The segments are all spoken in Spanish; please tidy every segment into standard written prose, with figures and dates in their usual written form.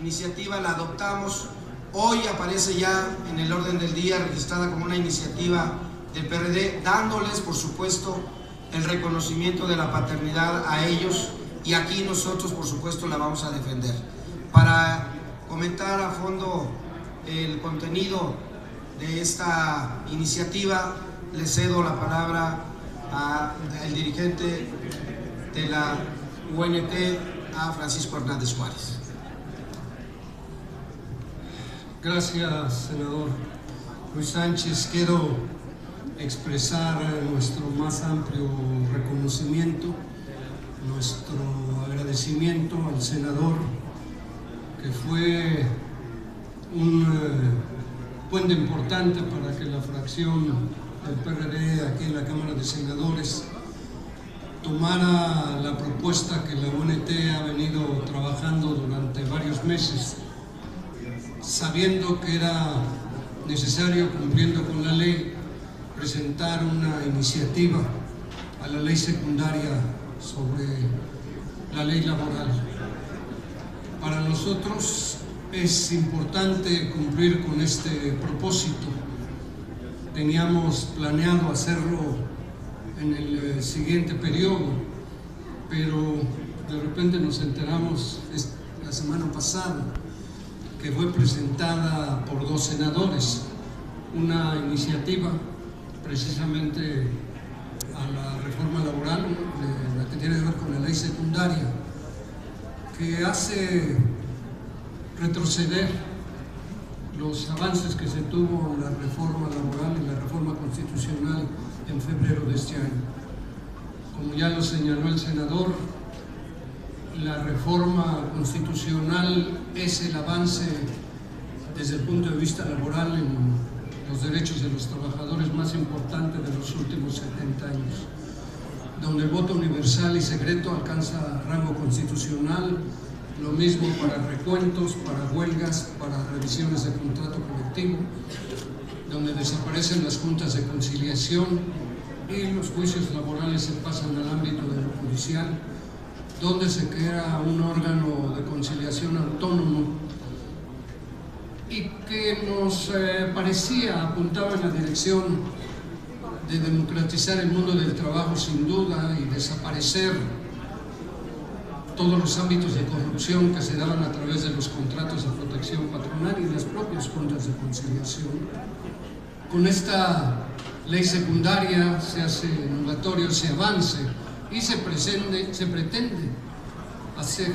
iniciativa la adoptamos. Hoy aparece ya en el orden del día registrada como una iniciativa del PRD, dándoles, por supuesto, el reconocimiento de la paternidad a ellos, y aquí nosotros, por supuesto, la vamos a defender. Para comentar a fondo el contenido de esta iniciativa, le cedo la palabra al dirigente de la UNT, a Francisco Hernández Juárez. Gracias, senador Luis Sánchez. Quiero expresar nuestro más amplio reconocimiento, nuestro agradecimiento al senador, que fue un puente importante para que la fracción del PRD aquí en la Cámara de Senadores tomara la propuesta que la UNT ha venido trabajando durante varios meses, sabiendo que era necesario, cumpliendo con la ley, presentar una iniciativa a la ley secundaria sobre la ley laboral. Para nosotros es importante cumplir con este propósito. Teníamos planeado hacerlo en el siguiente periodo, pero de repente nos enteramos la semana pasada que fue presentada por 2 senadores una iniciativa precisamente a la reforma laboral, la que tiene que ver con la ley secundaria, que hace retroceder los avances que se tuvo en la reforma laboral y la reforma constitucional en febrero de este año. Como ya lo señaló el senador, la reforma constitucional es el avance desde el punto de vista laboral en los derechos de los trabajadores más importante de los últimos 70 años, donde el voto universal y secreto alcanza rango constitucional, lo mismo para recuentos, para huelgas, para revisiones de contrato colectivo, donde desaparecen las juntas de conciliación y los juicios laborales se pasan al ámbito de lo judicial, donde se crea un órgano de conciliación autónomo y que nos parecía, apuntaba en la dirección de democratizar el mundo del trabajo sin duda y desaparecer todos los ámbitos de corrupción que se daban a través de los contratos de protección patronal y las propias juntas de conciliación. Con esta ley secundaria se hace nugatorio ese avance y se pretende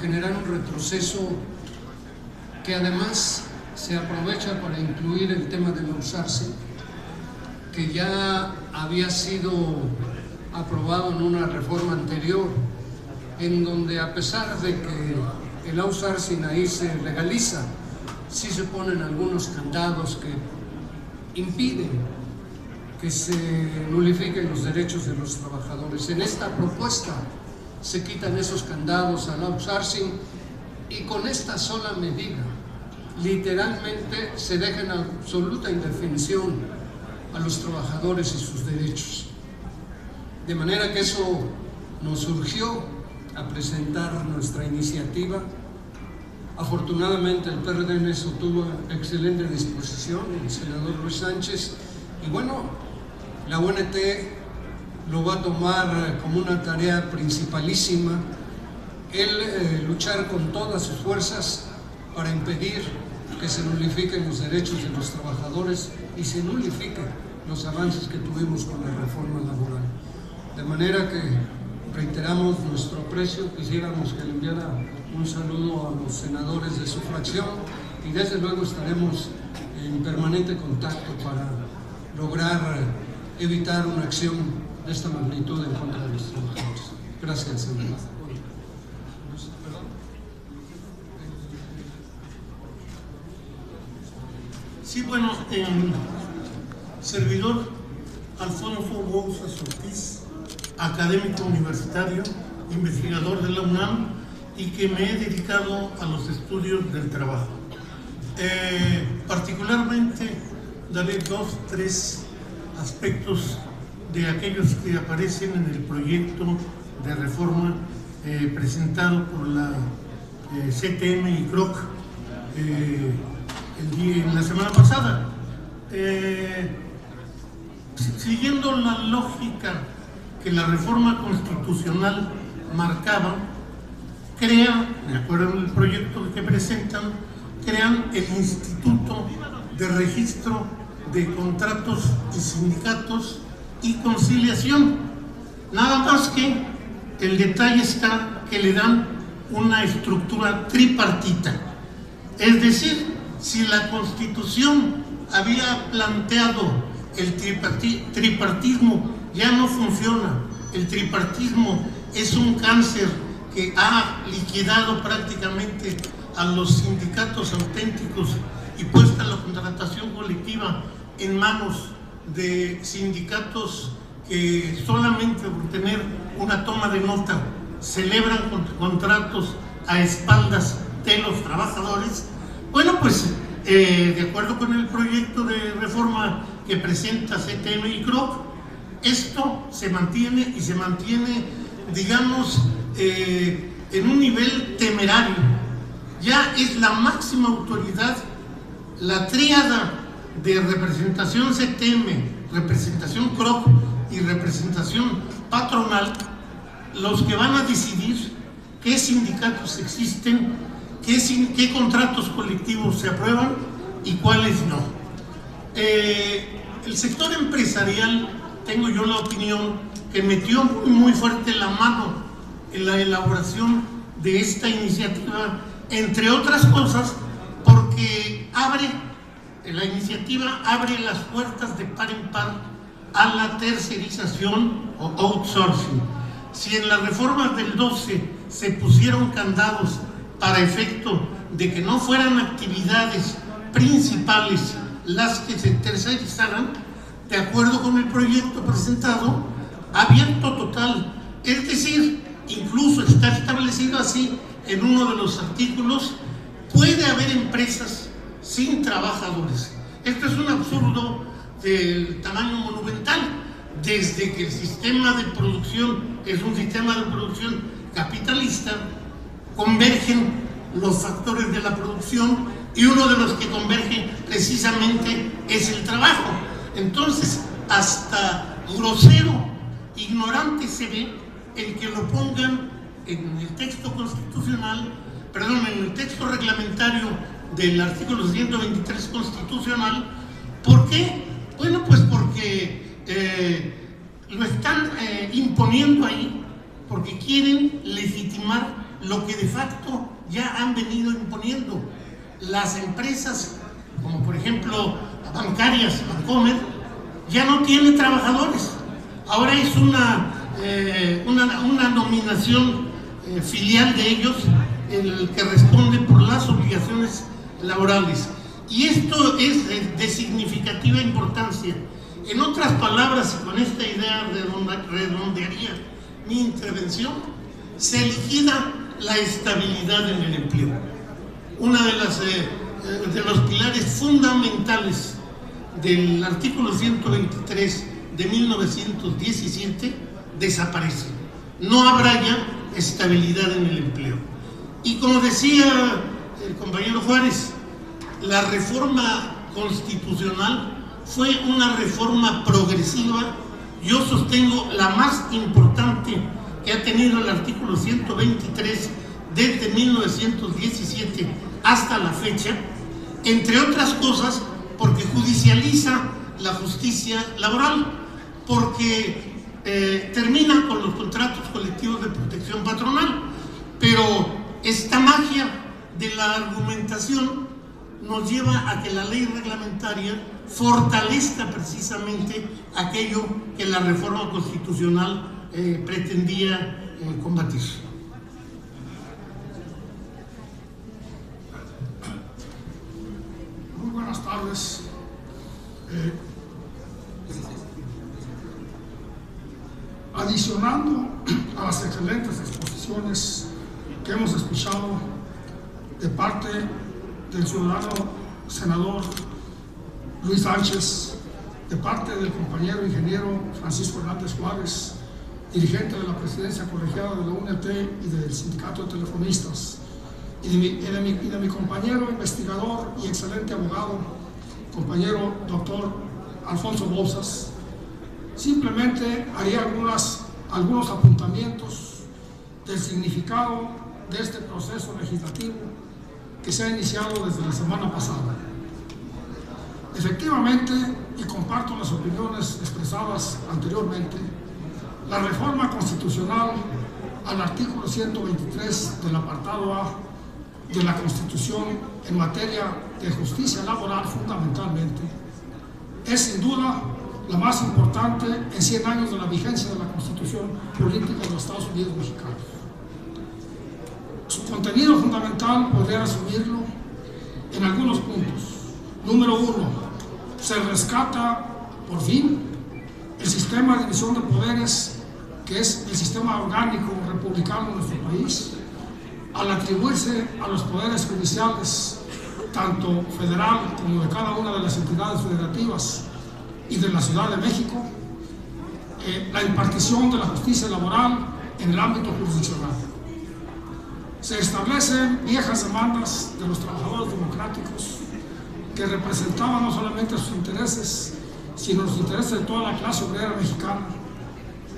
generar un retroceso que además se aprovecha para incluir el tema del outsourcing, que ya había sido aprobado en una reforma anterior, en donde a pesar de que el outsourcing ahí se legaliza, sí se ponen algunos candados que impiden que se nulifiquen los derechos de los trabajadores. En esta propuesta se quitan esos candados al outsourcing y con esta sola medida literalmente se deja en absoluta indefensión a los trabajadores y sus derechos. De manera que eso nos surgió a presentar nuestra iniciativa. Afortunadamente el PRD en eso tuvo excelente disposición, el senador Luis Sánchez, y bueno, la UNT lo va a tomar como una tarea principalísima, el luchar con todas sus fuerzas para impedir que se nulifiquen los derechos de los trabajadores y se nulifiquen los avances que tuvimos con la reforma laboral. De manera que reiteramos nuestro aprecio, quisiéramos que le enviara un saludo a los senadores de su fracción y desde luego estaremos en permanente contacto para lograr evitar una acción de esta magnitud en contra de los trabajadores. Gracias, senador. Sí, bueno, servidor Alfonso Bouzas Ortiz, académico universitario, investigador de la UNAM y que me he dedicado a los estudios del trabajo. Particularmente daré 2-3 aspectos de aquellos que aparecen en el proyecto de reforma presentado por la CTM y CROC la semana pasada. Siguiendo la lógica que la reforma constitucional marcaba, crean, de acuerdo al proyecto que presentan, crean el Instituto de Registro de Contratos y Sindicatos y Conciliación. Nada más que el detalle está que le dan una estructura tripartita. Es decir, si la Constitución había planteado el tripartismo, ya no funciona. El tripartismo es un cáncer que ha liquidado prácticamente a los sindicatos auténticos y puesta la contratación colectiva en manos de sindicatos que solamente por tener una toma de nota celebran contratos a espaldas de los trabajadores. Bueno, pues de acuerdo con el proyecto de reforma que presenta CTM y CROC, esto se mantiene y se mantiene, digamos, en un nivel temerario. Ya es la máxima autoridad, la tríada de representación CTM, representación CROC y representación patronal, los que van a decidir qué sindicatos existen, qué contratos colectivos se aprueban y cuáles no. El sector empresarial, tengo yo la opinión, que metió muy fuerte la mano en la elaboración de esta iniciativa, entre otras cosas porque la iniciativa abre las puertas de par en par a la tercerización o outsourcing. Si en las reformas del 12 se pusieron candados para efecto de que no fueran actividades principales las que se tercerizaran, de acuerdo con el proyecto presentado, abierto total. Es decir, incluso está establecido así en uno de los artículos, puede haber empresas sin trabajadores. Esto es un absurdo del tamaño monumental. Desde que el sistema de producción es un sistema de producción capitalista, convergen los factores de la producción y uno de los que convergen precisamente es el trabajo. Entonces, hasta grosero, ignorante se ve el que lo pongan en el texto constitucional, perdón, en el texto reglamentario del artículo 123 constitucional. ¿Por qué? Bueno, pues porque lo están imponiendo ahí, porque quieren legitimar lo que de facto ya han venido imponiendo. Las empresas, como por ejemplo bancarias, Bancomer, ya no tiene trabajadores. Ahora es una nominación filial de ellos, el que responde por las obligaciones laborales. Y esto es de significativa importancia. En otras palabras, y con esta idea redondearía mi intervención, se liquida la estabilidad en el empleo. Una de los pilares fundamentales del artículo 123 de 1917 desaparece. No habrá ya estabilidad en el empleo. Y como decía el compañero Juárez, la reforma constitucional fue una reforma progresiva, yo sostengo la más importante que ha tenido el artículo 123 desde 1917 hasta la fecha, entre otras cosas porque judicializa la justicia laboral, porque termina con los contratos colectivos de protección patronal, pero esta magia de la argumentación nos lleva a que la ley reglamentaria fortalezca precisamente aquello que la reforma constitucional pretendía combatir. Muy buenas tardes. Adicionando a las excelentes exposiciones que hemos escuchado de parte del ciudadano senador Luis Sánchez, de parte del compañero ingeniero Francisco Hernández Juárez, dirigente de la presidencia colegiada de la UNT y del Sindicato de Telefonistas, y de mi compañero investigador y excelente abogado, compañero doctor Alfonso Bouzas, simplemente haría algunos apuntamientos del significado de este proceso legislativo que se ha iniciado desde la semana pasada. Efectivamente, y comparto las opiniones expresadas anteriormente, la reforma constitucional al artículo 123 del apartado A de la Constitución en materia de justicia laboral fundamentalmente es sin duda la más importante en 100 años de la vigencia de la Constitución política de los Estados Unidos mexicanos. Su contenido fundamental podría resumirlo en algunos puntos. Número 1, se rescata por fin el sistema de división de poderes, que es el sistema orgánico republicano de nuestro país, al atribuirse a los poderes judiciales, tanto federal como de cada una de las entidades federativas y de la Ciudad de México, la impartición de la justicia laboral en el ámbito jurisdiccional. Se establecen viejas demandas de los trabajadores democráticos que representaban no solamente sus intereses, sino los intereses de toda la clase obrera mexicana,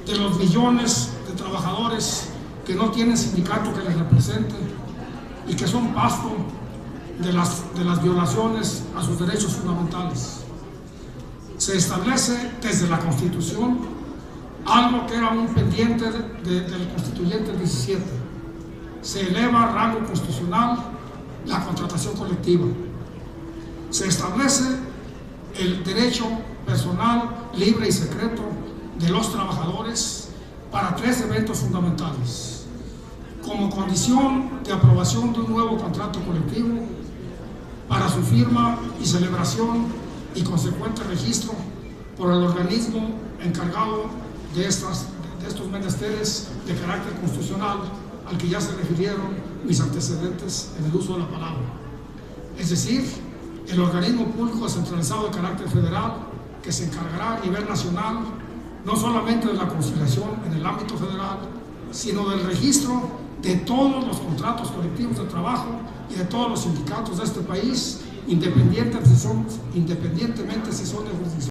de los millones de trabajadores que no tienen sindicato que les represente y que son pasto de las violaciones a sus derechos fundamentales. Se establece desde la Constitución algo que era un pendiente del Constituyente 17. Se eleva a rango constitucional la contratación colectiva. Se establece el derecho personal, libre y secreto de los trabajadores para 3 eventos fundamentales: como condición de aprobación de un nuevo contrato colectivo, para su firma y celebración y consecuente registro por el organismo encargado de estos menesteres de carácter constitucional al que ya se refirieron mis antecedentes en el uso de la palabra, es decir, el organismo público descentralizado de carácter federal que se encargará a nivel nacional no solamente de la conciliación en el ámbito federal, sino del registro de todos los contratos colectivos de trabajo y de todos los sindicatos de este país, independientemente si son de jurisdicción